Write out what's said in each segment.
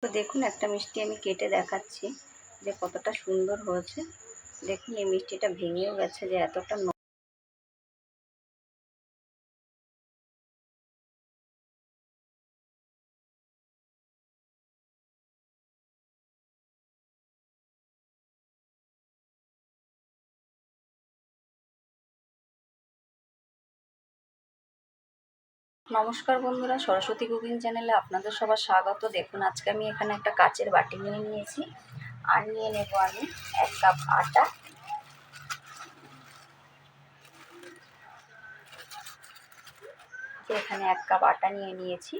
তো দেখুন একটা মিষ্টি আমি কেটে দেখাচ্ছি যে কতটা সুন্দর হয়েছে। দেখুন এই মিষ্টিটা ভেঙেও গেছে যে এতটা। নমস্কার বন্ধুরা, সরস্বতী কুকিং চ্যানেলে আপনাদের সবার স্বাগত। দেখুন আজকে আমি এখানে একটা কাচের বাটি নিয়ে নিয়েছি আর নিয়ে নেব আমি 1 কাপ আটা। এখানে 1 কাপ আটা নিয়ে নিয়েছি।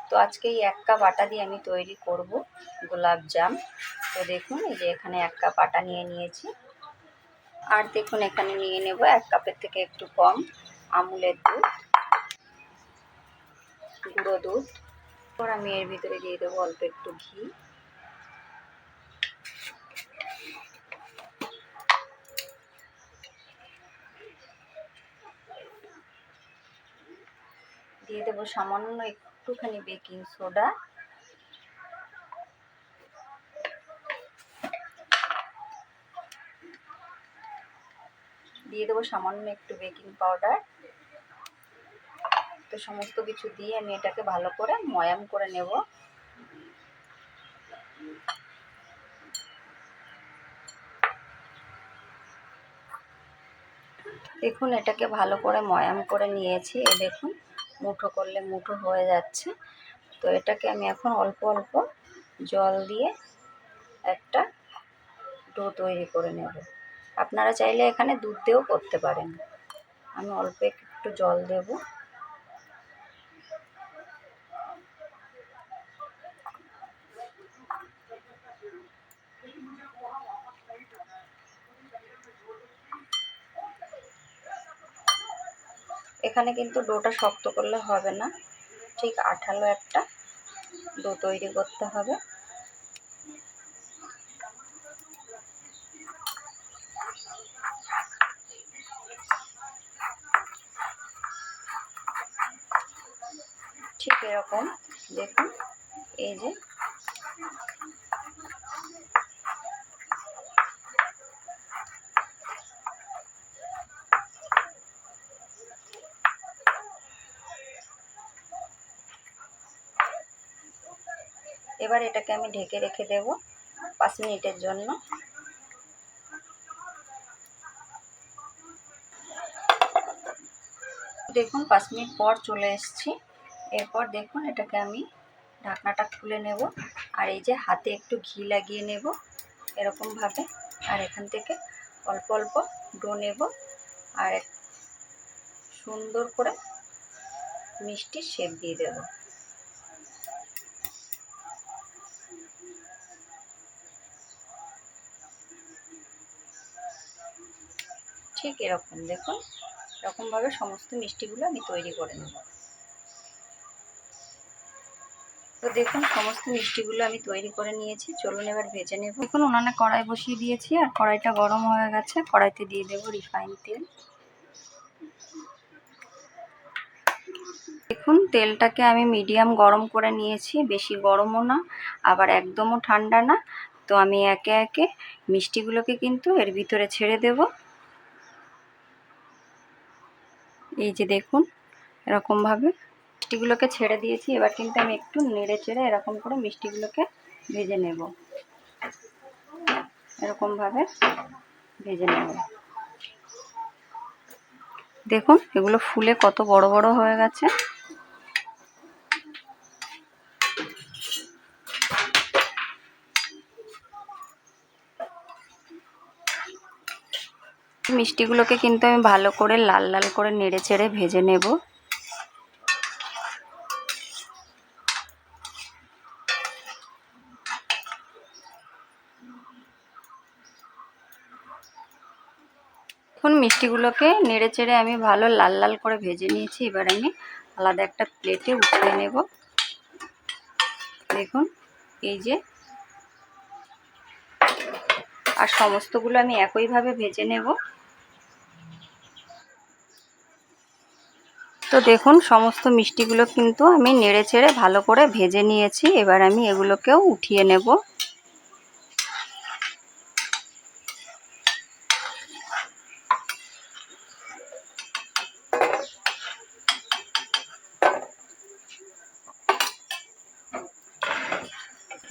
তো আজকে এই 1 কাপ আটা দিয়ে আমি তৈরি করব গোলাপ জাম। তো দেখুন এই যে এখানে 1 কাপ আটা নিয়ে নিয়েছি। আর দেখুন এখানে নিয়ে নেব 1 কাপের থেকে একটু কম আমুলের দুধ, গুঁড়ো দুধ। এরপর আমি এর ভিতরে দিয়ে দেবো অল্প একটু ঘি। দিয়ে দেবো সামান্য একটুখানি বেকিং সোডা। দিয়ে দেবো সামান্য একটু বেকিং পাউডার। তো সমস্ত কিছু দিয়ে আমি এটাকে ভালো করে ময়াম করে নেব। দেখুন এটাকে ভালো করে ময়াম করে নিয়েছি। দেখুন মুঠো করলে মুঠো হয়ে যাচ্ছে। তো এটাকে আমি এখন অল্প অল্প জল দিয়ে একটা ডো তৈরি করে নেব। আপনারা চাইলে এখানে দুধ দিয়েও করতে পারেন। আমি অল্প একটু জল দেব। এখানে কিন্তু ডোটা শক্ত করলে হবে না, ঠিক আঠালো একটা ডো তৈরি করতে হবে। ঠিক এরকম দেখুন এই যে এবার এটাকে আমি ঢেকে রেখে দেব 5 মিনিটের জন্য। দেখুন 5 মিনিট পর চলে এসেছি। এরপর দেখুন এটাকে আমি ঢাকনাটা খুলে নেব আর এই যে হাতে একটু ঘি লাগিয়ে নেব এরকমভাবে। আর এখান থেকে অল্প অল্প ডো নেব আর সুন্দর করে মিষ্টি শেপ দিয়ে দেব। ঠিক এরকম দেখুন, এরকমভাবে সমস্ত মিষ্টিগুলো আমি তৈরি করে নেব। তো দেখুন সমস্ত মিষ্টিগুলো আমি তৈরি করে নিয়েছি। চলুন এবার ভেজে নেব। দেখুন উনানে কড়াই বসিয়ে দিয়েছি আর কড়াইটা গরম হয়ে গেছে। কড়াইতে দিয়ে দেব রিফাইন তেল। দেখুন তেলটাকে আমি মিডিয়াম গরম করে নিয়েছি, বেশি গরমও না আবার একদমও ঠান্ডা না। তো আমি একে একে মিষ্টিগুলোকে কিন্তু এর ভিতরে ছেড়ে দেব। এই যে দেখুন এরকমভাবে মিষ্টিগুলোকে ছেড়ে দিয়েছি। এবার কিন্তু আমি একটু নেড়ে চেড়ে এরকম করে মিষ্টিগুলোকে ভেজে নেব। এরকমভাবে ভেজে নেব। দেখুন এগুলো ফুলে কত বড় বড় হয়ে গেছে। মিষ্টিগুলোকে কিন্তু আমি ভালো করে লাল লাল করে নেড়ে চেড়ে ভেজে নেব। এখন মিষ্টিগুলোকে নেড়ে চেড়ে আমি ভালো লাল লাল করে ভেজে নিয়েছি। এবার আমি আলাদা একটা প্লেটে উঠিয়ে নেব। দেখুন এই যে, আর সমস্তগুলো আমি একইভাবে ভেজে নেব। তো তো দেখুন সমস্ত মিষ্টিগুলো কিন্তু আমি নেড়ে চেড়ে ভালো করে ভেজে নিয়েছি। এবার আমি এগুলোকেও উঠিয়ে নেব।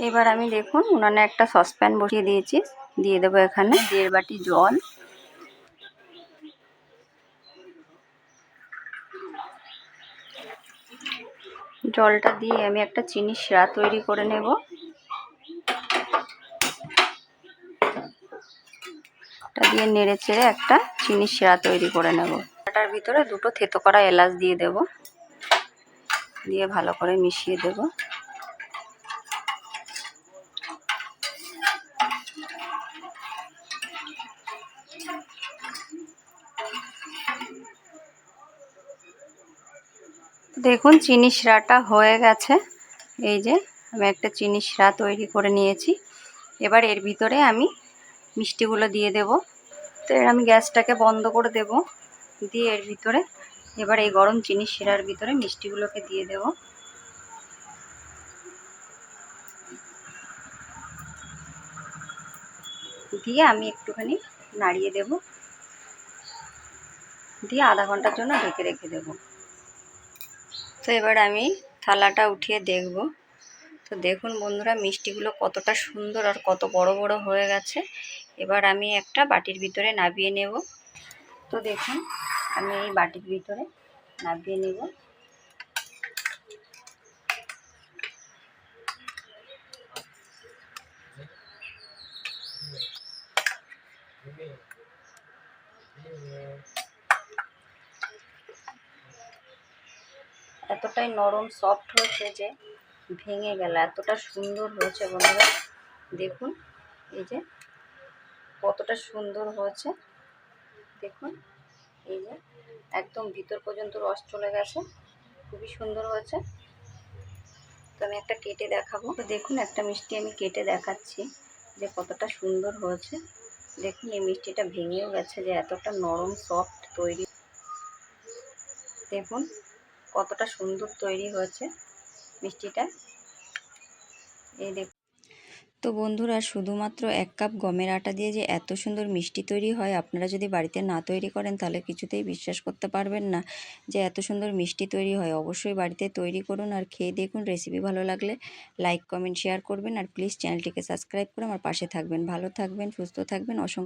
এবার আমি দেখুন উনানে একটা সসপ্যান বসিয়ে দিয়েছি, দিয়ে দেবো এখানে 1.5 বাটি জল। জলটা দিয়ে আমি একটা চিনির শিরা তৈরি করে নেব। এটা দিয়ে নেড়ে চেড়ে একটা চিনির শিরা তৈরি করে নেব। এটার ভিতরে 2টো থেতো করা এলাচ দিয়ে দেব, দিয়ে ভালো করে মিশিয়ে দেব। দেখুন চিনি শিরাটা হয়ে গেছে। এই যে আমি একটা চিনি শিরা তৈরি করে নিয়েছি। এবার এর ভিতরে আমি মিষ্টিগুলো দিয়ে দেব। তো এর আমি গ্যাসটাকে বন্ধ করে দেব, দিয়ে এর ভিতরে এবার এই গরম চিনি শিরার ভিতরে মিষ্টিগুলোকে দিয়ে দেব। দিয়ে আমি একটুখানি নাড়িয়ে দেব, দিয়ে আধা ঘন্টার জন্য ঢেকে রেখে দেব। তো এবার আমি থালাটা উঠিয়ে দেখব। তো দেখুন বন্ধুরা মিষ্টিগুলো কতটা সুন্দর আর কত বড় বড় হয়ে গেছে। এবার আমি একটা বাটির ভিতরে নামিয়ে নেব। তো দেখুন আমি এই বাটির ভিতরে নামিয়ে নেব। এতটাই নরম সফট হয়েছে যে ভেঙে গেল, এতটা সুন্দর হয়েছে বন্ধুরা। দেখুন এই যে কতটা সুন্দর হয়েছে, দেখুন এই যে একদম ভিতর পর্যন্ত রস চলে গেছে, খুবই সুন্দর হয়েছে। তো আমি একটা কেটে দেখাবো। তো দেখুন একটা মিষ্টি আমি কেটে দেখাচ্ছি যে কতটা সুন্দর হয়েছে। দেখুন এই মিষ্টিটা ভেঙেও গেছে, যে এতটা নরম সফট তৈরি। দেখুন কতটা সুন্দর তৈরি হয়েছে মিষ্টিটা। এই দেখুন। তো বন্ধুরা শুধুমাত্র 1 কাপ গমের আটা দিয়ে যে এত সুন্দর মিষ্টি তৈরি হয়, আপনারা যদি বাড়িতে না তৈরি করেন তাহলে কিছুতেই বিশ্বাস করতে পারবেন না যে এত সুন্দর মিষ্টি তৈরি হয়। অবশ্যই বাড়িতে তৈরি করুন আর খেয়ে দেখুন। রেসিপি ভালো লাগলে লাইক কমেন্ট শেয়ার করবেন আর প্লিজ চ্যানেলটিকে সাবস্ক্রাইব করে আমার পাশে থাকবেন। ভালো থাকবেন, সুস্থ থাকবেন। অসংখ্য